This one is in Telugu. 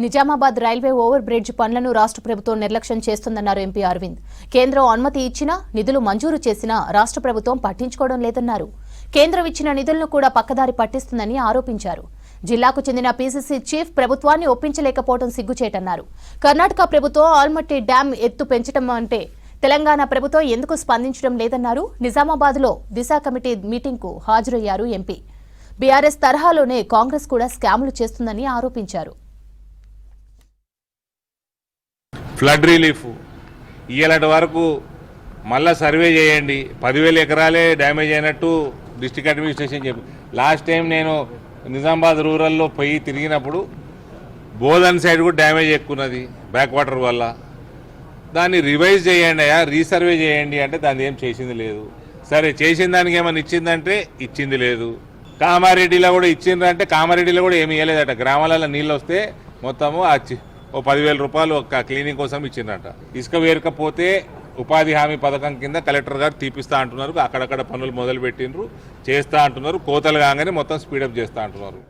నిజామాబాద్ రైల్వే ఓవర్ బ్రిడ్జ్ పనులను రాష్ట్ర ప్రభుత్వం నిర్లక్ష్యం చేస్తుందన్నారు ఎంపీ అరవింద్. కేంద్రం అనుమతి ఇచ్చినా నిధులు మంజూరు చేసినా రాష్ట్ర ప్రభుత్వం పట్టించుకోవడం లేదన్నారు. కేంద్రం ఇచ్చిన నిధులను కూడా పక్కదారి పట్టిస్తుందని ఆరోపించారు. జిల్లాకు చెందిన పీసీసీ చీఫ్ ప్రభుత్వాన్ని ఒప్పించలేకపోవడం సిగ్గుచేటన్నారు. కర్ణాటక ప్రభుత్వం ఆల్మట్టి డ్యాం ఎత్తు పెంచడం అంటే తెలంగాణ ప్రభుత్వం ఎందుకు స్పందించడం లేదన్నారు. నిజామాబాద్లో దిశ కమిటీ మీటింగ్కు హాజరయ్యారు ఎంపీ. బీఆర్ఎస్ తరహాలోనే కాంగ్రెస్ కూడా స్కాములు చేస్తుందని ఆరోపించారు. ఫ్లడ్ రిలీఫ్ ఇయ్యేలాంటి వరకు మళ్ళీ సర్వే చేయండి. 10,000 ఎకరాలే డ్యామేజ్ అయినట్టు డిస్ట్రిక్ట్ అడ్మినిస్ట్రేషన్ చెప్పి లాస్ట్ టైం నేను నిజామాబాద్ రూరల్లో పోయి తిరిగినప్పుడు బోధన్ సైడ్ కూడా డ్యామేజ్ ఎక్కున్నది బ్యాక్ వాటర్ వల్ల. దాన్ని రివైజ్ చేయండి అయ్యా, రీసర్వే చేయండి అంటే దాన్ని ఏం చేసింది లేదు. సరే చేసిన దానికి ఏమైనా ఇచ్చిందంటే ఇచ్చింది లేదు. కామారెడ్డిలో కూడా ఇచ్చిండ్రంటే కామారెడ్డిలో కూడా ఏమి ఇవ్వలేదట. గ్రామాలలో నీళ్ళు వస్తే మొత్తము ఓ 10,000 రూపాయలు ఒక క్లీనింగ్ కోసం ఇచ్చిండ్రట. ఇసుక వేరకపోతే ఉపాధి హామీ పథకం కింద కలెక్టర్ గారు తీపిస్తా అంటున్నారు. అక్కడక్కడ పనులు మొదలు పెట్టిండ్రు, చేస్తా అంటున్నారు. కోతలు కాగానే మొత్తం స్పీడప్ చేస్తా అంటున్నారు.